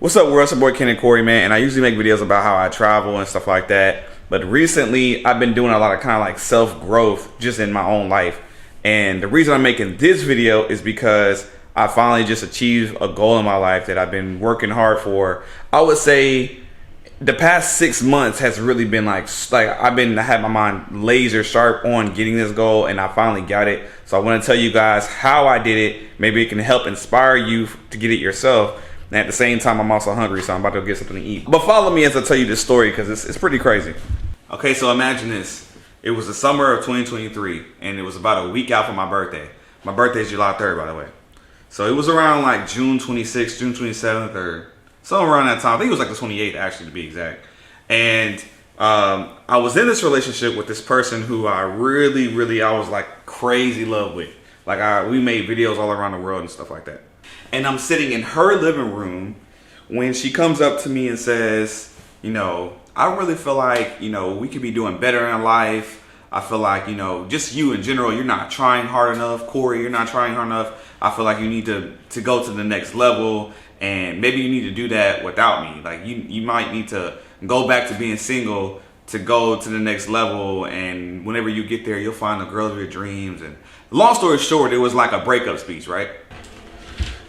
What's up, world? It's your boy Canon Corey, man, and I usually make videos about how I travel and stuff like that. But recently, I've been doing a lot of kind of like self-growth just in my own life. And the reason I'm making this video is because I finally just achieved a goal in my life that I've been working hard for. I would say the past 6 months has really been like I had my mind laser sharp on getting this goal, and I finally got it. So I want to tell you guys how I did it. Maybe it can help inspire you to get it yourself. And at the same time, I'm also hungry, so I'm about to go get something to eat. But follow me as I tell you this story, because it's pretty crazy. Okay, so imagine this. It was the summer of 2023, and it was about a week out from my birthday. My birthday is July 3rd, by the way. So it was around like June 26th, June 27th, or somewhere around that time. I think it was like the 28th, actually, to be exact. And I was in this relationship with this person who I I was like crazy in love with. Like we made videos all around the world and stuff like that. And I'm sitting in her living room when she comes up to me and says, you know, I really feel like, you know, we could be doing better in life. I feel like, you know, just you in general, you're not trying hard enough. Corey, you're not trying hard enough. I feel like you need to go to the next level, and maybe you need to do that without me. Like you might need to go back to being single to go to the next level, and whenever you get there, you'll find the girl of your dreams. And long story short, it was like a breakup speech, right?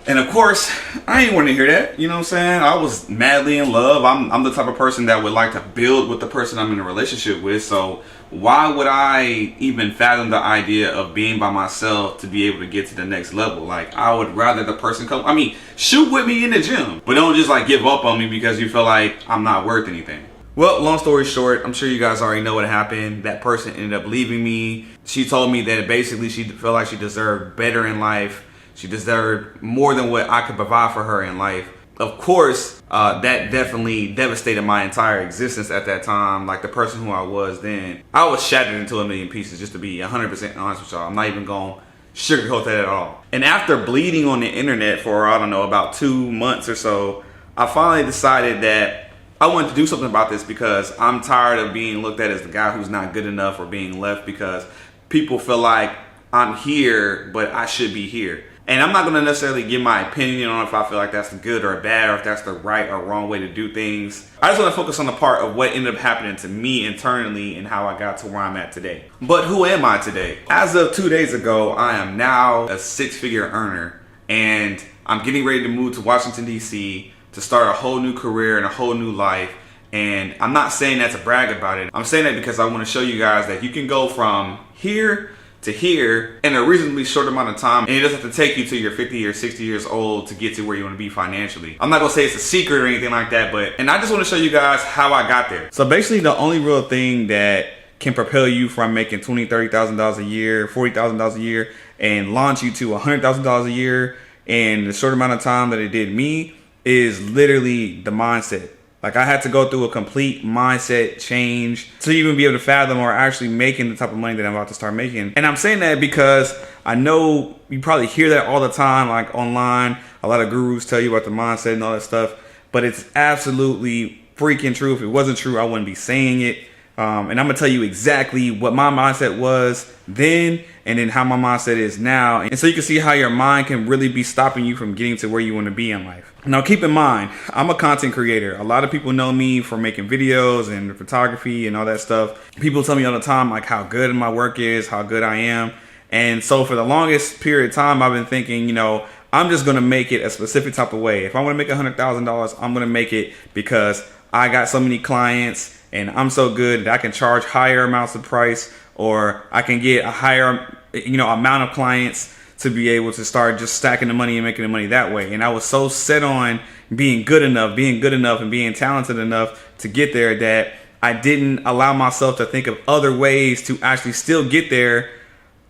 And of course, I ain't want to hear that. You know what I'm saying? I was madly in love. I'm the type of person that would like to build with the person I'm in a relationship with. So why would I even fathom the idea of being by myself to be able to get to the next level? Like, I would rather the person come, shoot with me in the gym, but don't just like give up on me because you feel like I'm not worth anything. Well, long story short, I'm sure you guys already know what happened. That person ended up leaving me. She told me that basically she felt like she deserved better in life. She deserved more than what I could provide for her in life. Of course, that definitely devastated my entire existence at that time. Like the person who I was then, I was shattered into a million pieces, just to be 100% honest with y'all. I'm not even going to sugarcoat that at all. And after bleeding on the internet for, I don't know, about 2 months or so, I finally decided that I wanted to do something about this, because I'm tired of being looked at as the guy who's not good enough or being left because people feel like I'm here, but I should be here. And I'm not going to necessarily give my opinion on if I feel like that's good or bad, or if that's the right or wrong way to do things. I just want to focus on the part of what ended up happening to me internally and how I got to where I'm at today. But who am I today? As of 2 days ago, I am now a 6-figure earner, and I'm getting ready to move to Washington, D.C. to start a whole new career and a whole new life. And I'm not saying that to brag about it. I'm saying that because I want to show you guys that you can go from here to here in a reasonably short amount of time, and it doesn't have to take you till you're 50 or 60 years old to get to where you want to be financially. I'm not gonna say it's a secret or anything like that, and I just want to show you guys how I got there. So basically, the only real thing that can propel you from making $20,000, $30,000 a year, $40,000 a year, and launch you to $100,000 a year in the short amount of time that it did me is literally the mindset. Like, I had to go through a complete mindset change to even be able to fathom or actually making the type of money that I'm about to start making. And I'm saying that because I know you probably hear that all the time, like online. A lot of gurus tell you about the mindset and all that stuff, but it's absolutely freaking true. If it wasn't true, I wouldn't be saying it. And I'm gonna tell you exactly what my mindset was then, and then how my mindset is now. And so you can see how your mind can really be stopping you from getting to where you want to be in life. Now, keep in mind, I'm a content creator. A lot of people know me for making videos and photography and all that stuff. People tell me all the time, like, how good my work is, how good I am. And so for the longest period of time, I've been thinking, you know, I'm just gonna make it a specific type of way. If I want to make $100,000, I'm gonna make it because I got so many clients and I'm so good that I can charge higher amounts of price, or I can get a higher, amount of clients to be able to start just stacking the money and making the money that way. And I was so set on being good enough and being talented enough to get there that I didn't allow myself to think of other ways to actually still get there,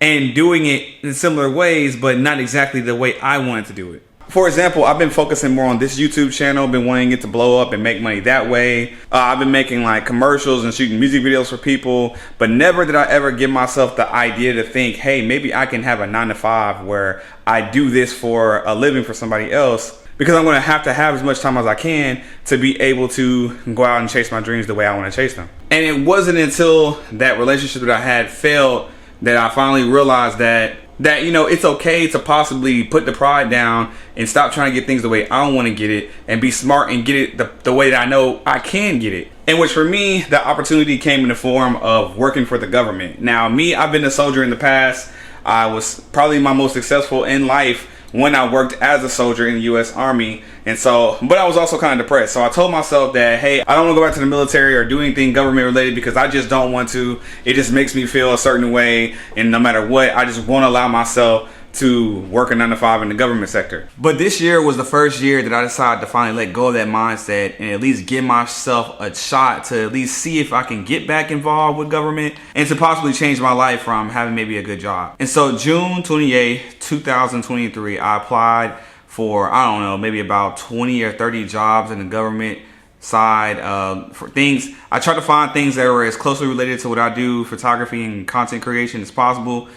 and doing it in similar ways, but not exactly the way I wanted to do it. For example, I've been focusing more on this YouTube channel, been wanting it to blow up and make money that way. I've been making like commercials and shooting music videos for people, but never did I ever give myself the idea to think, hey, maybe I can have a 9-to-5 where I do this for a living for somebody else, because I'm going to have as much time as I can to be able to go out and chase my dreams the way I want to chase them. And it wasn't until that relationship that I had failed that I finally realized that that, you know, it's okay to possibly put the pride down and stop trying to get things the way I don't want to get it, and be smart and get it the way that I know I can get it. In which for me, the opportunity came in the form of working for the government. Now me, I've been a soldier in the past. I was probably my most successful in life when I worked as a soldier in the U.S. Army. And so, but I was also kind of depressed. So I told myself that, hey, I don't want to go back to the military or do anything government related because I just don't want to. It just makes me feel a certain way. And no matter what, I just won't allow myself to work a 9-to-5 in the government sector. But this year was the first year that I decided to finally let go of that mindset and at least give myself a shot to at least see if I can get back involved with government and to possibly change my life from having maybe a good job. And so June 28, 2023, I applied for, I don't know, maybe about 20 or 30 jobs in the government side for things. I tried to find things that were as closely related to what I do, photography and content creation, as possible.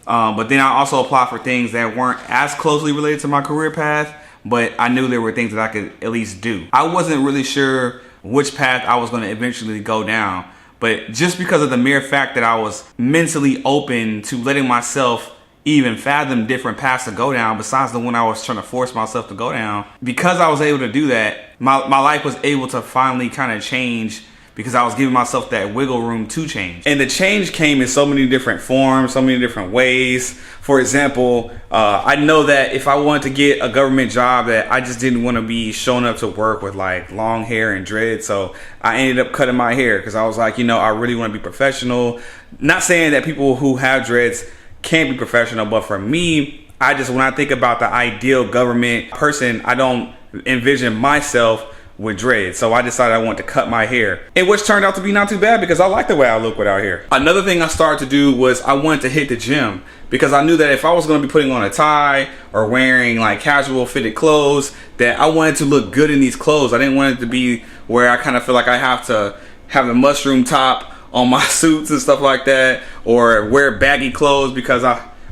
But then I also applied for things that weren't as closely related to my career path, but I knew there were things that I could at least do. I wasn't really sure which path I was going to eventually go down, but just because of the mere fact that I was mentally open to letting myself even fathom different paths to go down besides the one I was trying to force myself to go down, because I was able to do that, my life was able to finally kind of change, because I was giving myself that wiggle room to change. And the change came in so many different forms, so many different ways. For example, I know that if I wanted to get a government job, that I just didn't want to be showing up to work with like long hair and dreads. So I ended up cutting my hair because I was like, you know, I really want to be professional. Not saying that people who have dreads can't be professional, but for me, when I think about the ideal government person, I don't envision myself with dreads. So I decided I wanted to cut my hair, and which turned out to be not too bad because I like the way I look without hair. Another thing I started to do was I wanted to hit the gym, because I knew that if I was going to be putting on a tie or wearing like casual fitted clothes, that I wanted to look good in these clothes. I didn't want it to be where I kind of feel like I have to have the mushroom top on my suits and stuff like that, or wear baggy clothes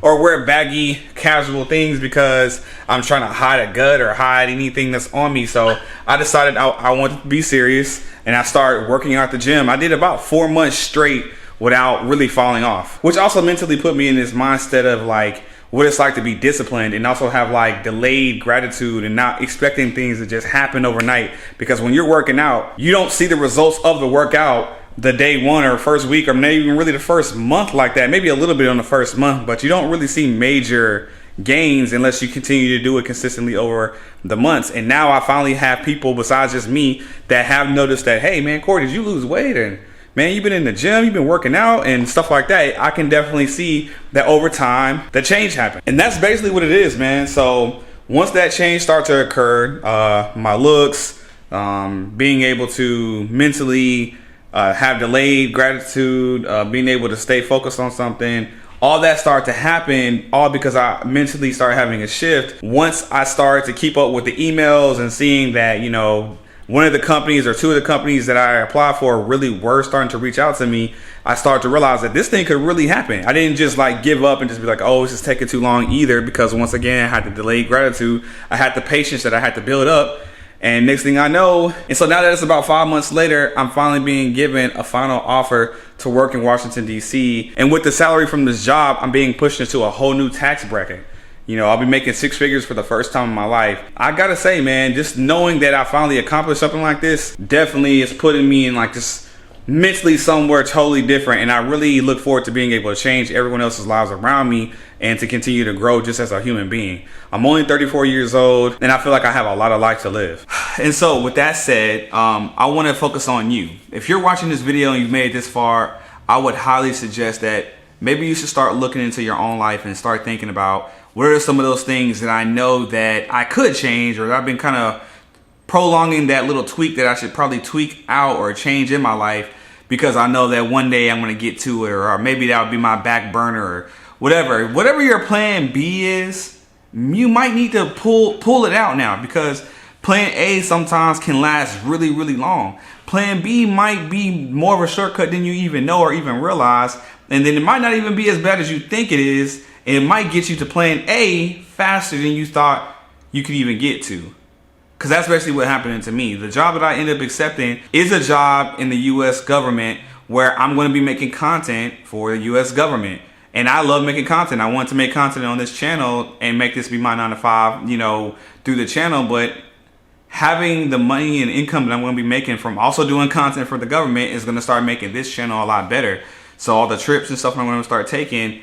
or wear baggy casual things because I'm trying to hide a gut or hide anything that's on me. So I decided I wanted to be serious, and I started working out at the gym. I did about 4 months straight without really falling off, which also mentally put me in this mindset of like what it's like to be disciplined and also have like delayed gratitude and not expecting things to just happen overnight. Because when you're working out, you don't see the results of the workout the day one or first week, or maybe even really the first month like that. Maybe a little bit on the first month, but you don't really see major gains unless you continue to do it consistently over the months. And now I finally have people besides just me that have noticed that, hey man, Corey, did you lose weight? And man, you've been in the gym, you've been working out and stuff like that. I can definitely see that over time the change happened. And that's basically what it is, man. So once that change started to occur, my looks, being able to mentally have delayed gratitude, being able to stay focused on something, all that started to happen, all because I mentally started having a shift. Once I started to keep up with the emails and seeing that, you know, one of the companies or two of the companies that I applied for really were starting to reach out to me, I started to realize that this thing could really happen. I didn't just like give up and just be like, oh, it's just taking too long either, because once again, I had the delayed gratitude. I had the patience that I had to build up. And next thing I know, and so now that it's about 5 months later, I'm finally being given a final offer to work in Washington, D.C. And with the salary from this job, I'm being pushed into a whole new tax bracket. You know, I'll be making 6 figures for the first time in my life. I gotta say, man, just knowing that I finally accomplished something like this definitely is putting me in like just mentally somewhere totally different. And I really look forward to being able to change everyone else's lives around me and to continue to grow just as a human being. I'm only 34 years old and I feel like I have a lot of life to live. And so with that said, I want to focus on you. If you're watching this video and you've made it this far, I would highly suggest that maybe you should start looking into your own life and start thinking about what are some of those things that I know that I could change, or that I've been kind of prolonging that little tweak that I should probably tweak out or change in my life, because I know that one day I'm going to get to it, or maybe that would be my back burner, or whatever your plan B is. You might need to pull it out now, because plan A sometimes can last really, really long. Plan B might be more of a shortcut than you even know or even realize, and then it might not even be as bad as you think it is, and it might get you to plan A faster than you thought you could even get to. Because that's basically what happened to me. The job that I ended up accepting is a job in the U.S. government where I'm going to be making content for the U.S. government. And I love making content. I want to make content on this channel and make this be my 9 to 5, you know, through the channel. But having the money and income that I'm going to be making from also doing content for the government is going to start making this channel a lot better. So all the trips and stuff I'm going to start taking,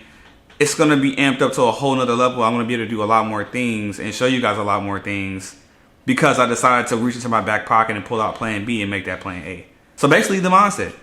it's going to be amped up to a whole nother level. I'm going to be able to do a lot more things and show you guys a lot more things because I decided to reach into my back pocket and pull out plan B and make that plan A. So basically the mindset.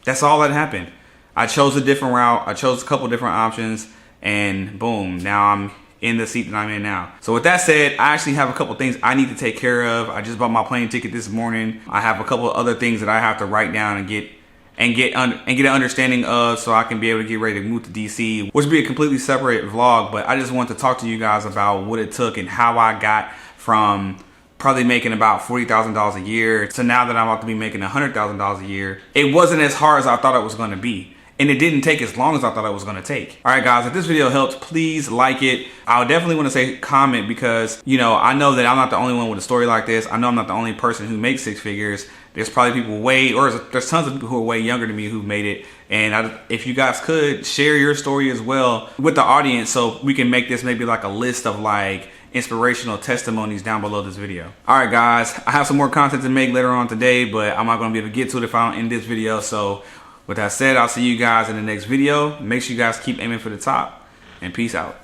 That's all that happened. I chose a different route. I chose a couple different options and boom, now I'm in the seat that I'm in now. So with that said, I actually have a couple things I need to take care of. I just bought my plane ticket this morning. I have a couple other things that I have to write down and get an understanding of so I can be able to get ready to move to DC, which would be a completely separate vlog, but I just want to talk to you guys about what it took and how I got from probably making about $40,000 a year to now that I'm about to be making $100,000 a year. It wasn't as hard as I thought it was going to be. And it didn't take as long as I thought it was going to take. All right, guys, if this video helped, please like it. I would definitely want to say comment because, you know, I know that I'm not the only one with a story like this. I know I'm not the only person who makes six figures. There's probably people there's tons of people who are way younger than me who've made it. And if you guys could share your story as well with the audience so we can make this maybe like a list of like inspirational testimonies down below this video. All right, guys, I have some more content to make later on today, but I'm not going to be able to get to it if I don't end this video. So with that said, I'll see you guys in the next video. Make sure you guys keep aiming for the top and peace out.